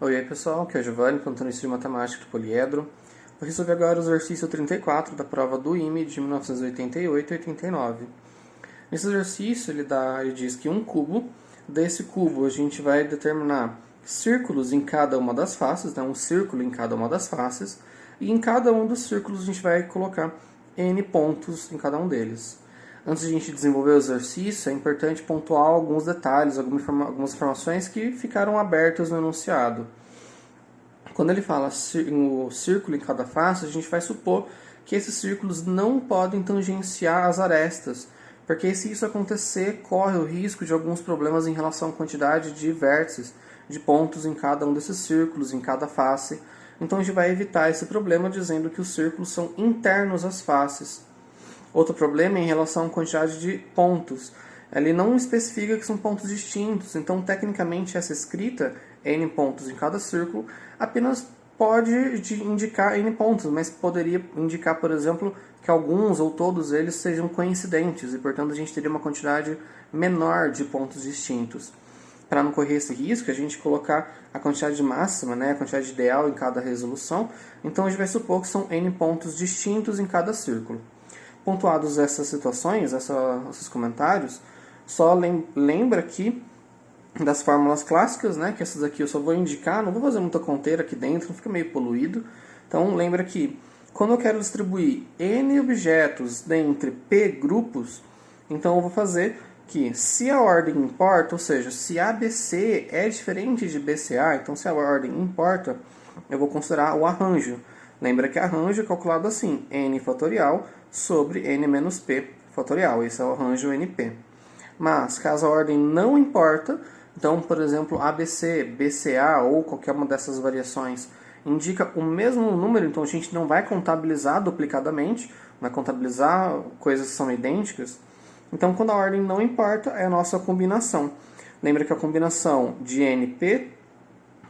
Oi, aí pessoal, aqui é o Giovanni, plantonista de matemática do poliedro. Vou resolver agora o exercício 34 da prova do IME de 1988 e 89. Nesse exercício ele diz que um cubo, desse cubo a gente vai determinar círculos em cada uma das faces, um círculo em cada uma das faces, e em cada um dos círculos a gente vai colocar N pontos em cada um deles. Antes de a gente desenvolver o exercício, é importante pontuar alguns detalhes, algumas informações que ficaram abertas no enunciado. Quando ele fala o círculo em cada face, a gente vai supor que esses círculos não podem tangenciar as arestas, porque se isso acontecer, corre o risco de alguns problemas em relação à quantidade de vértices, de pontos em cada um desses círculos, em cada face. Então a gente vai evitar esse problema dizendo que os círculos são internos às faces. Outro problema é em relação à quantidade de pontos. Ele não especifica que são pontos distintos, então tecnicamente essa escrita, N pontos em cada círculo, apenas pode indicar N pontos, mas poderia indicar, por exemplo, que alguns ou todos eles sejam coincidentes e, portanto, a gente teria uma quantidade menor de pontos distintos. Para não correr esse risco, a gente colocar a quantidade máxima, a quantidade ideal em cada resolução, então a gente vai supor que são N pontos distintos em cada círculo. Pontuados essas situações, esses comentários, só lembra que das fórmulas clássicas, que essas aqui eu só vou indicar, não vou fazer muita conteira aqui dentro, não fica meio poluído. Então lembra que quando eu quero distribuir N objetos dentre P grupos, então eu vou fazer que se a ordem importa, ou seja, se ABC é diferente de BCA, então se a ordem importa, eu vou considerar o arranjo. Lembra que arranjo é calculado assim, N fatorial sobre N menos P fatorial. Esse é o arranjo NP. Mas, caso a ordem não importa, então, por exemplo, ABC, BCA ou qualquer uma dessas variações indica o mesmo número, então a gente não vai contabilizar duplicadamente, vai contabilizar coisas que são idênticas. Então, quando a ordem não importa, é a nossa combinação. Lembra que a combinação de NP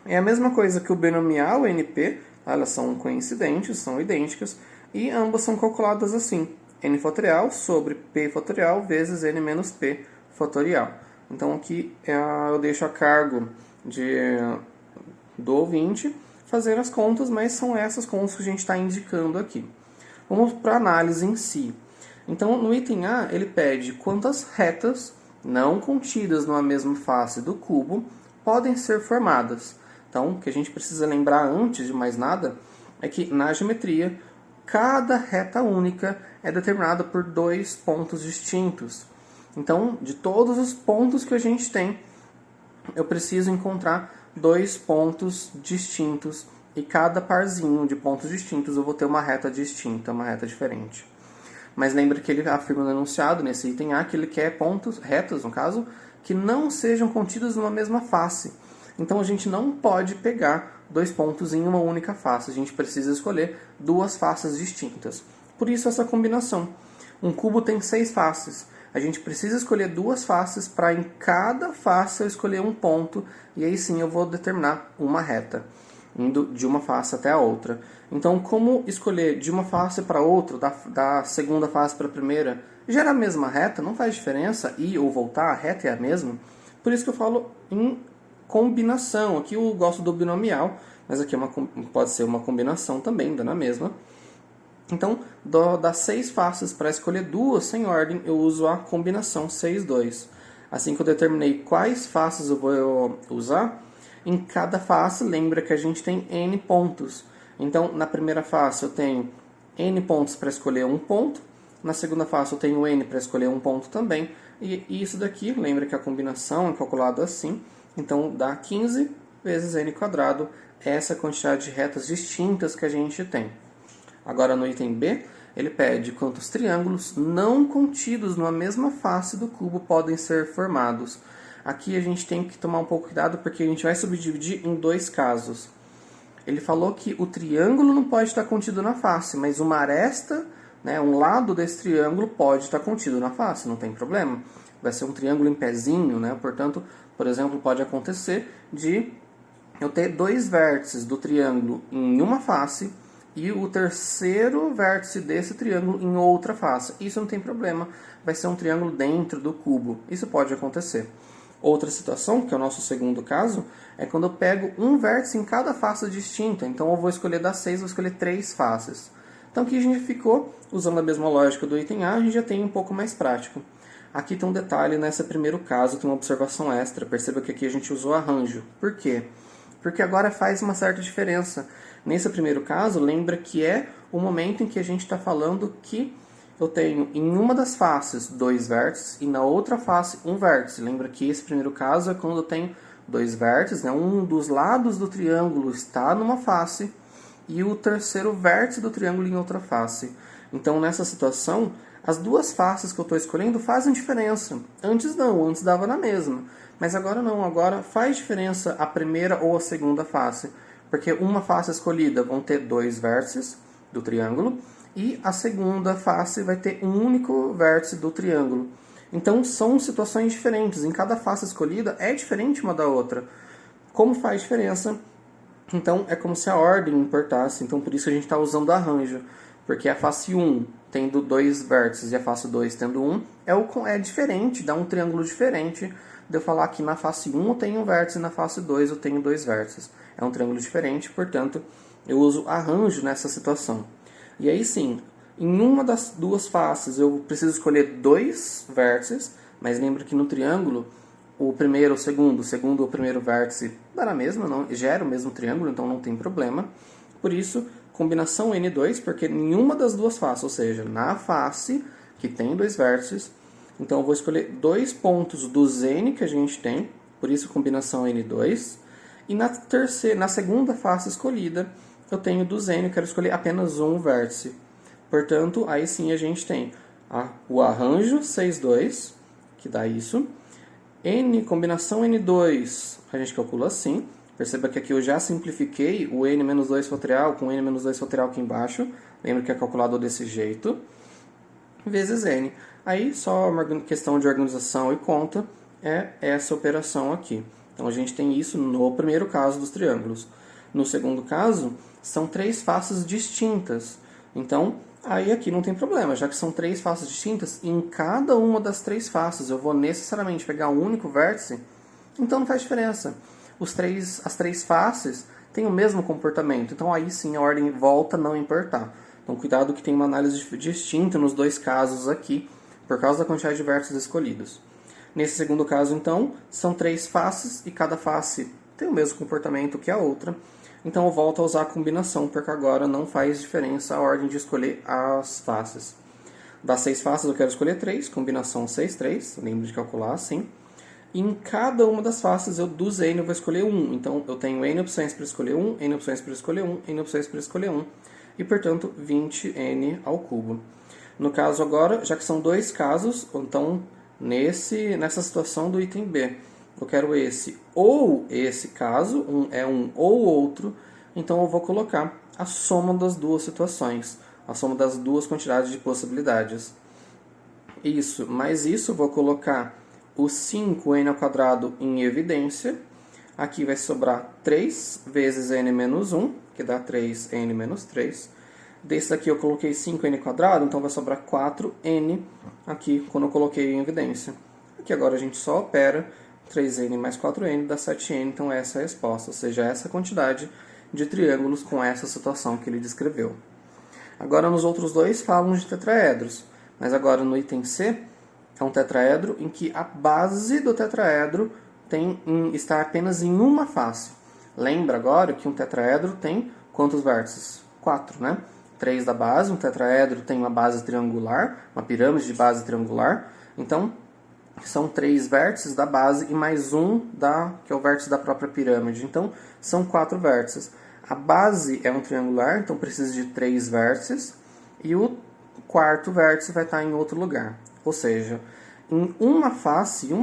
é a mesma coisa que o binomial NP, elas são coincidentes, são idênticas, e ambas são calculadas assim, N fatorial sobre P fatorial vezes N menos P fatorial. Então aqui eu deixo a cargo do ouvinte fazer as contas, mas são essas contas que a gente está indicando aqui. Vamos para a análise em si. Então no item A ele pede quantas retas não contidas numa mesma face do cubo podem ser formadas. Então o que a gente precisa lembrar antes de mais nada é que na geometria cada reta única é determinada por dois pontos distintos. Então, de todos os pontos que a gente tem, eu preciso encontrar dois pontos distintos e cada parzinho de pontos distintos eu vou ter uma reta distinta, uma reta diferente. Mas lembra que ele afirma no enunciado, nesse item A, que ele quer retas, no caso, que não sejam contidos numa mesma face. Então a gente não pode pegar dois pontos em uma única face, a gente precisa escolher duas faces distintas. Por isso essa combinação. Um cubo tem 6 faces. A gente precisa escolher duas faces para em cada face eu escolher um ponto e aí sim eu vou determinar uma reta, indo de uma face até a outra. Então, como escolher de uma face para outra, da segunda face para a primeira, gera a mesma reta, não faz diferença ir ou voltar, a reta é a mesma. Por isso que eu falo em combinação. Aqui eu gosto do binomial, mas aqui pode ser uma combinação também, dando a mesma. Então, das 6 faces para escolher duas sem ordem, eu uso a combinação 6, 2. Assim que eu determinei quais faces eu vou usar, em cada face, lembra que a gente tem N pontos. Então, na primeira face eu tenho N pontos para escolher um ponto, na segunda face eu tenho N para escolher um ponto também, e isso daqui, lembra que a combinação é calculada assim, então dá 15 vezes N quadrado, essa quantidade de retas distintas que a gente tem. Agora no item B, ele pede quantos triângulos não contidos numa mesma face do cubo podem ser formados. Aqui a gente tem que tomar um pouco de cuidado porque a gente vai subdividir em dois casos. Ele falou que o triângulo não pode estar contido na face, mas uma aresta, um lado desse triângulo pode estar contido na face, não tem problema. Vai ser um triângulo em pezinho, portanto, por exemplo, pode acontecer de eu ter dois vértices do triângulo em uma face e o terceiro vértice desse triângulo em outra face. Isso não tem problema, vai ser um triângulo dentro do cubo. Isso pode acontecer. Outra situação, que é o nosso segundo caso, é quando eu pego um vértice em cada face distinta. Então eu vou escolher das 6, vou escolher 3 faces. Então aqui a gente ficou, usando a mesma lógica do item A, a gente já tem um pouco mais prático. Aqui tem um detalhe, nesse primeiro caso tem uma observação extra. Perceba que aqui a gente usou arranjo. Por quê? Porque agora faz uma certa diferença. Nesse primeiro caso, lembra que é o momento em que a gente está falando que eu tenho em uma das faces 2 vértices e na outra face 1 vértice. Lembra que esse primeiro caso é quando eu tenho 2 vértices, né? Um dos lados do triângulo está numa face e o terceiro vértice do triângulo em outra face. Então, nessa situação, as duas faces que eu estou escolhendo fazem diferença. Antes não, antes dava na mesma. Mas agora não, agora faz diferença a primeira ou a segunda face. Porque uma face escolhida vão ter 2 vértices do triângulo e a segunda face vai ter um único vértice do triângulo. Então são situações diferentes. Em cada face escolhida é diferente uma da outra. Como faz diferença? Então é como se a ordem importasse. Então por isso a gente está usando arranjo. Porque a face 1 tendo 2 vértices e a face 2 tendo 1 é diferente, dá um triângulo diferente de eu falar que na face 1 eu tenho um vértice e na face 2 eu tenho 2 vértices. É um triângulo diferente, portanto eu uso arranjo nessa situação. E aí sim, em uma das duas faces eu preciso escolher 2 vértices, mas lembra que no triângulo o primeiro, o segundo ou o primeiro vértice dá na mesma, não, gera o mesmo triângulo, então não tem problema. Por isso, combinação N2, porque nenhuma das duas faces, ou seja, na face que tem 2 vértices, então eu vou escolher 2 pontos dos N que a gente tem, por isso combinação N2. E na segunda face escolhida, eu tenho dos N, eu quero escolher apenas um vértice. Portanto, aí sim a gente tem o arranjo 6,2, que dá isso. N, combinação N2, a gente calcula assim. Perceba que aqui eu já simplifiquei o N menos 2 fatorial com N menos 2 fatorial aqui embaixo. Lembra que é calculado desse jeito. Vezes N. Aí, só uma questão de organização e conta, é essa operação aqui. Então, a gente tem isso no primeiro caso dos triângulos. No segundo caso, são 3 faces distintas. Então, aí aqui não tem problema, já que são 3 faces distintas, em cada uma das 3 faces eu vou necessariamente pegar um único vértice, então não faz diferença. As 3 faces têm o mesmo comportamento, então aí sim a ordem volta a não importar. Então cuidado que tem uma análise distinta nos 2 casos aqui, por causa da quantidade de vértices escolhidos. Nesse segundo caso, então, são 3 faces e cada face tem o mesmo comportamento que a outra. Então eu volto a usar a combinação, porque agora não faz diferença a ordem de escolher as faces. Das 6 faces eu quero escolher 3, combinação 6, 3, lembro de calcular assim. E em cada uma das faces, dos N eu vou escolher 1. Então eu tenho N opções para escolher 1, N opções para escolher 1, N opções para escolher 1. E portanto 20N ao cubo. No caso agora, já que são 2 casos, então nessa situação do item B, eu quero esse ou esse caso, um ou outro, então eu vou colocar a soma das duas situações, a soma das duas quantidades de possibilidades. Isso, mais isso, eu vou colocar o 5n ao quadrado em evidência. Aqui vai sobrar 3 vezes n menos 1, que dá 3n menos 3. Desse daqui eu coloquei 5n quadrado, então vai sobrar 4n aqui quando eu coloquei em evidência. Aqui agora a gente só opera 3n mais 4n dá 7n, então essa é a resposta, ou seja, essa quantidade de triângulos com essa situação que ele descreveu. Agora nos outros dois falam de tetraedros, mas agora no item C é um tetraedro em que a base do tetraedro está apenas em uma face. Lembra agora que um tetraedro tem quantos vértices? 4, né? 3 da base, um tetraedro tem uma base triangular, uma pirâmide de base triangular, então são 3 vértices da base e mais um que é o vértice da própria pirâmide. Então, são 4 vértices. A base é um triangular, então precisa de 3 vértices. E o quarto vértice vai estar em outro lugar. Ou seja, em uma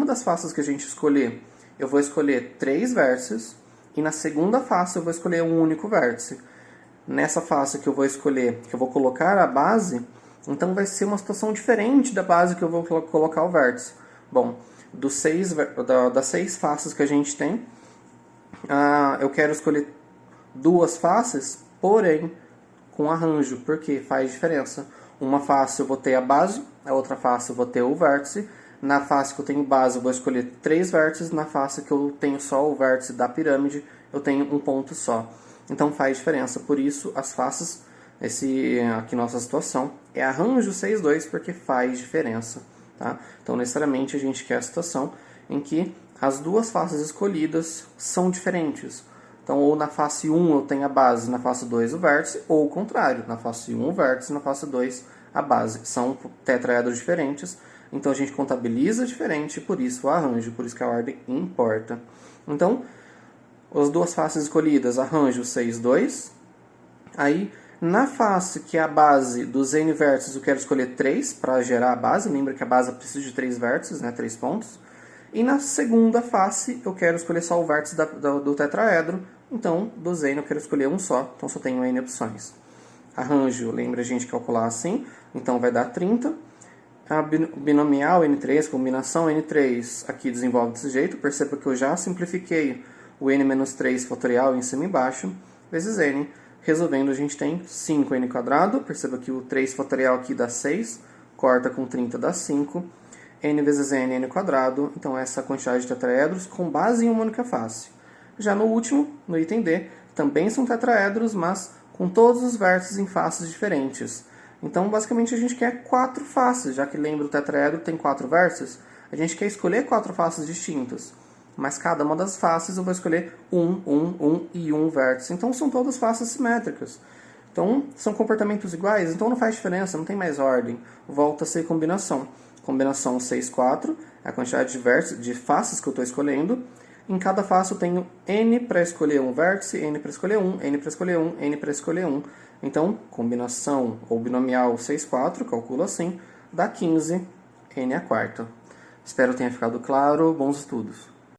das faces que a gente escolher, eu vou escolher 3 vértices. E na segunda face eu vou escolher um único vértice. Nessa face que eu vou escolher, que eu vou colocar a base, então vai ser uma situação diferente da base que eu vou colocar o vértice. Bom, das 6 faces que a gente tem, eu quero escolher 2 faces, porém com arranjo, porque faz diferença. Uma face eu vou ter a base, a outra face eu vou ter o vértice. Na face que eu tenho base, eu vou escolher 3 vértices. Na face que eu tenho só o vértice da pirâmide, eu tenho um ponto só. Então faz diferença. Por isso, as faces, aqui nossa situação, é arranjo 6-2 porque faz diferença. Tá? Então, necessariamente, a gente quer a situação em que as duas faces escolhidas são diferentes. Então, ou na face 1 eu tenho a base, na face 2 o vértice, ou o contrário, na face 1 o vértice, na face 2 a base. São tetraedros diferentes, então a gente contabiliza diferente, por isso o arranjo, por isso que a ordem importa. Então, as duas faces escolhidas, arranjo 6-2. Aí, na face que é a base dos N vértices, eu quero escolher 3 para gerar a base. Lembra que a base precisa de 3 vértices, né, 3 pontos. E na segunda face, eu quero escolher só o vértice do tetraedro. Então, dos N eu quero escolher um só, então só tenho N opções. Arranjo, lembra a gente calcular assim, então vai dar 30. A binomial N3, combinação N3, aqui desenvolve desse jeito. Perceba que eu já simplifiquei o N-3 fatorial em cima e embaixo, vezes N. Resolvendo, a gente tem 5N². Perceba que o 3 fatorial aqui dá 6, corta com 30 dá 5. N vezes N, N². Então, essa quantidade de tetraedros com base em uma única face. Já no último, no item D, também são tetraedros, mas com todos os vértices em faces diferentes. Então, basicamente, a gente quer 4 faces, já que lembra o tetraedro tem 4 vértices, a gente quer escolher 4 faces distintas. Mas cada uma das faces eu vou escolher 1 e 1 vértice. Então, são todas faces simétricas. Então, são comportamentos iguais, então não faz diferença, não tem mais ordem. Volta a ser combinação. Combinação 6-4 é a quantidade de faces que eu estou escolhendo. Em cada face eu tenho N para escolher um vértice, N para escolher 1, N para escolher 1, N para escolher 1. Então, combinação ou binomial 6-4, calculo assim, dá 15, N². Espero tenha ficado claro. Bons estudos.